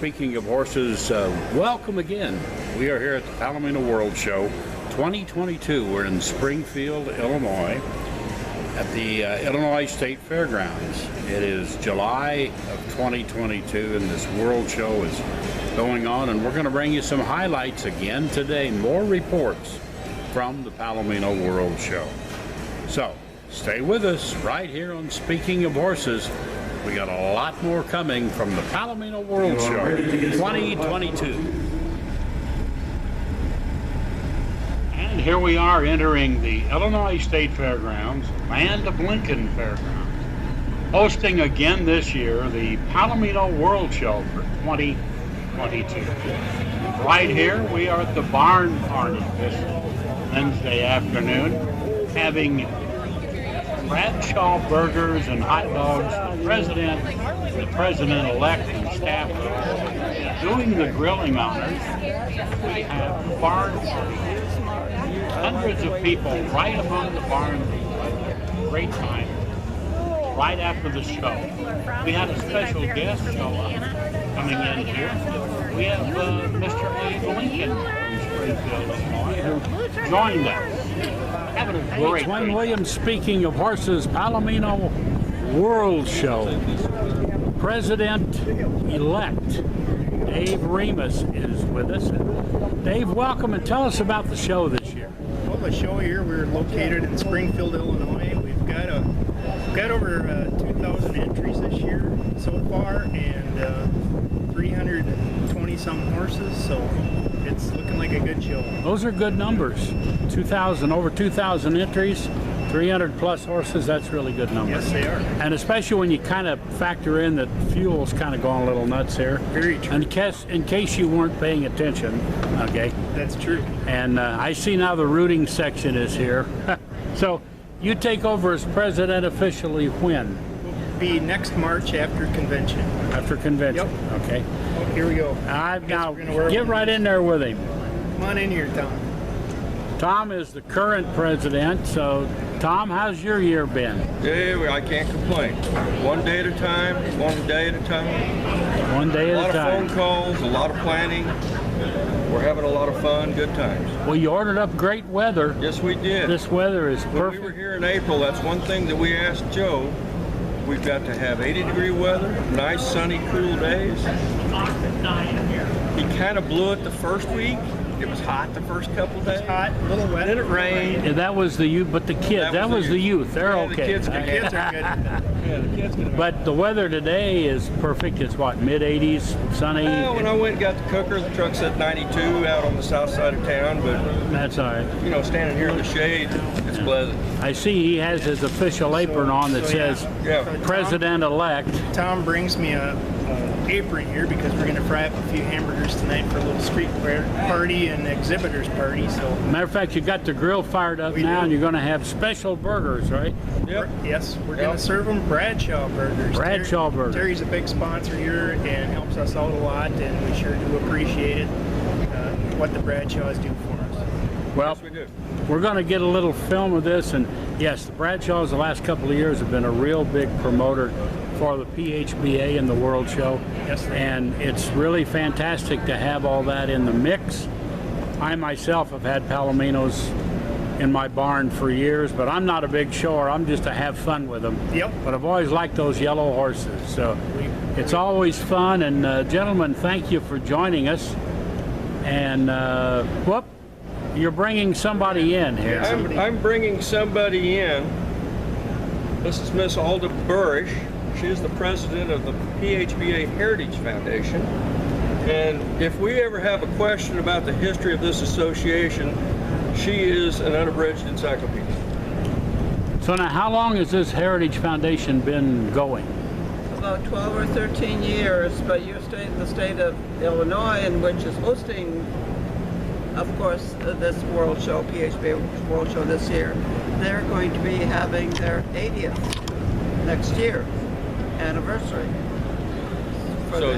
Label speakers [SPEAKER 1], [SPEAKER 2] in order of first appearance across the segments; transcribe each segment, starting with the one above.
[SPEAKER 1] speaking of horses, welcome again. We are here at the Palomino World Show 2022. We're in Springfield, Illinois at the Illinois State Fairgrounds. It is July of 2022 and this World Show is going on, and we're going to bring you some highlights again today, more reports from the Palomino World Show. So stay with us right here on Speaking of Horses. We got a lot more coming from the Palomino World Show 2022. And here we are entering the Illinois State Fairgrounds, Land of Lincoln Fairgrounds, hosting again this year the Palomino World Show for 2022. Right here we are at the barn party this Wednesday afternoon, having Bradshaw burgers and hot dogs. The president-elect and staff doing the grilling honors. We have the barn party. Hundreds of people right among the barn. Great time. Right after the show. We had a special guest show up coming in here. We have Mr. Abe Lincoln from Springfield, Illinois, who joined us. Having a great Wayne Williams, speaking of horses, Palomino World Show. President-elect Dave Remus is with us. Dave, welcome, and tell us about the show this year.
[SPEAKER 2] Well, the show here, we're located in Springfield, Illinois. We've got over 2,000 entries this year so far, and 320 some horses, so it's looking like a good show.
[SPEAKER 1] Those are good numbers. Over 2,000 entries, 300 plus horses. That's really good numbers.
[SPEAKER 2] Yes, they are.
[SPEAKER 1] And especially when you kind of factor in that fuel's kind of going a little nuts here.
[SPEAKER 2] Very true.
[SPEAKER 1] In case you weren't paying attention, okay.
[SPEAKER 2] That's true.
[SPEAKER 1] And I see now the rooting section is here. So you take over as president officially when?
[SPEAKER 2] Will be next March after convention.
[SPEAKER 1] After convention.
[SPEAKER 2] Yep.
[SPEAKER 1] Okay.
[SPEAKER 2] Oh, here we go.
[SPEAKER 1] Now get right in there with him.
[SPEAKER 2] Come on in here, Tom.
[SPEAKER 1] Tom is the current president. So, Tom, how's your year been?
[SPEAKER 3] Yeah, I can't complain. One day at a time, one day at a time.
[SPEAKER 1] One day at a time.
[SPEAKER 3] A lot of phone calls, a lot of planning. We're having a lot of fun, good times.
[SPEAKER 1] Well, you ordered up great weather.
[SPEAKER 3] Yes, we did.
[SPEAKER 1] This weather is perfect.
[SPEAKER 3] When we were here in April, that's one thing that we asked Joe. We've got to have 80-degree weather, nice, sunny, cool days. He kind of blew it the first week. It was hot the first couple days.
[SPEAKER 2] Hot, a little wet.
[SPEAKER 3] Then it rained.
[SPEAKER 1] Yeah, that was the youth, but the kids, that was the youth. They're
[SPEAKER 3] yeah,
[SPEAKER 1] okay.
[SPEAKER 3] The kids are good. Yeah, the kids can.
[SPEAKER 1] But the weather today is perfect. It's what, mid-80s, sunny?
[SPEAKER 3] Well, when I went and got the cooker, the truck's at 92 out on the south side of town, but
[SPEAKER 1] that's all right.
[SPEAKER 3] You know, standing here in the shade, it's pleasant.
[SPEAKER 1] I see he has his official apron on that says President-elect.
[SPEAKER 2] Tom brings me a apron here because we're going to fry up a few hamburgers tonight for a little street party and exhibitors party. So,
[SPEAKER 1] matter of fact, you got the grill fired up now, and you're going to have special burgers, right?
[SPEAKER 3] Yep.
[SPEAKER 2] Yes, we're going to serve them Bradshaw burgers.
[SPEAKER 1] Bradshaw burgers.
[SPEAKER 2] Terry's a big sponsor here and helps us out a lot, and we sure do appreciate it. What the Bradshaws do for us.
[SPEAKER 1] Well,
[SPEAKER 3] yes, we do.
[SPEAKER 1] We're going to get a little film of this, and yes, the Bradshaws the last couple of years have been a real big promoter for the PHBA and the World Show.
[SPEAKER 2] Yes,
[SPEAKER 1] and it's really fantastic to have all that in the mix. I myself have had Palominos in my barn for years, but I'm not a big shower. I'm just to have fun with them.
[SPEAKER 2] Yep.
[SPEAKER 1] But I've always liked those yellow horses, so it's always fun. And gentlemen, thank you for joining us. And whoop, you're bringing somebody in here.
[SPEAKER 3] I'm bringing somebody in. This is Miss Alda Burish. She is the president of the PHBA Heritage Foundation. And if we ever have a question about the history of this association, she is an unabridged encyclopedia.
[SPEAKER 1] So now, how long has this Heritage Foundation been going?
[SPEAKER 4] About 12 or 13 years, but your state, the state of Illinois, in which is hosting, of course, this World Show, PHBA World Show this year, they're going to be having their 80th next year anniversary.
[SPEAKER 3] So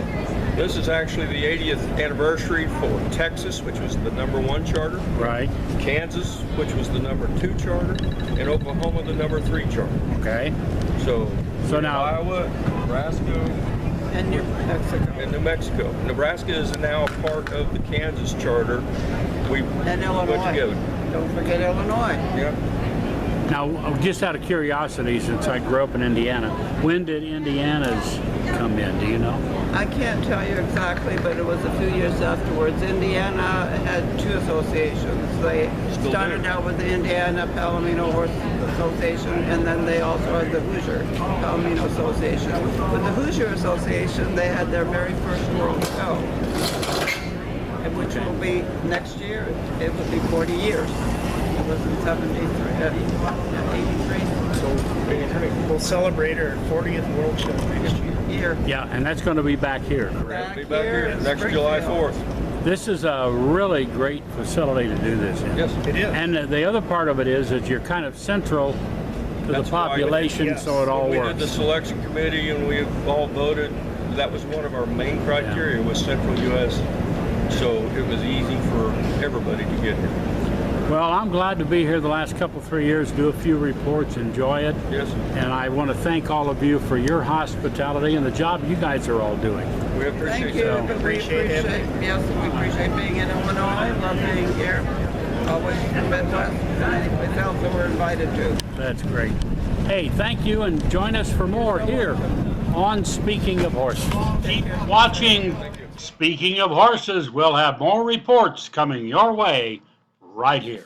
[SPEAKER 3] this is actually the 80th anniversary for Texas, which was the #1 charter.
[SPEAKER 1] Right.
[SPEAKER 3] Kansas, which was the #2 charter, and Oklahoma, the #3 charter.
[SPEAKER 1] Okay.
[SPEAKER 3] So
[SPEAKER 1] now
[SPEAKER 3] Iowa, Nebraska,
[SPEAKER 4] And New Mexico.
[SPEAKER 3] in New Mexico. Nebraska is now a part of the Kansas charter. We
[SPEAKER 4] And
[SPEAKER 3] put
[SPEAKER 4] Illinois.
[SPEAKER 3] together.
[SPEAKER 4] Don't forget Illinois.
[SPEAKER 3] Yeah.
[SPEAKER 1] Now, just out of curiosity, since I grew up in Indiana, when did Indiana's come in? Do you know?
[SPEAKER 4] I can't tell you exactly, but it was a few years afterwards. Indiana had two associations. They
[SPEAKER 3] Still
[SPEAKER 4] started
[SPEAKER 3] do.
[SPEAKER 4] out with the Indiana Palomino Horse Association, and then they also had the Hoosier Palomino Association. With the Hoosier Association, they had their very first World Show, and which will be next year. It will be 40 years. It was in 83.
[SPEAKER 2] We'll celebrate our 40th World Show next year.
[SPEAKER 1] Yeah, and that's going to be back here, correct?
[SPEAKER 3] Be back here
[SPEAKER 4] in
[SPEAKER 3] next July
[SPEAKER 4] Springfield.
[SPEAKER 3] 4th.
[SPEAKER 1] This is a really great facility to do this in.
[SPEAKER 3] Yes.
[SPEAKER 2] It is.
[SPEAKER 1] And the other part of it is that you're kind of central to
[SPEAKER 3] That's
[SPEAKER 1] the
[SPEAKER 3] why-
[SPEAKER 1] population,
[SPEAKER 2] Yes.
[SPEAKER 1] so it all
[SPEAKER 3] We did
[SPEAKER 1] works.
[SPEAKER 3] the selection committee and we all voted. That was one of our main criteria was Central U.S. So it was easy for everybody to get here.
[SPEAKER 1] Well, I'm glad to be here the last couple, 3 years, do a few reports, enjoy it.
[SPEAKER 3] Yes.
[SPEAKER 1] And I want to thank all of you for your hospitality and the job you guys are all doing.
[SPEAKER 3] We appreciate
[SPEAKER 4] Thank you.
[SPEAKER 3] that.
[SPEAKER 4] We
[SPEAKER 2] Appreciate it.
[SPEAKER 4] yes, we appreciate being in Illinois. Love being here. Always in the Midwest and anyplace else that we're invited to.
[SPEAKER 1] That's great. Hey, thank you, and join us for more here on Speaking of Horses. Keep watching Speaking of Horses. We'll have more reports coming your way right here.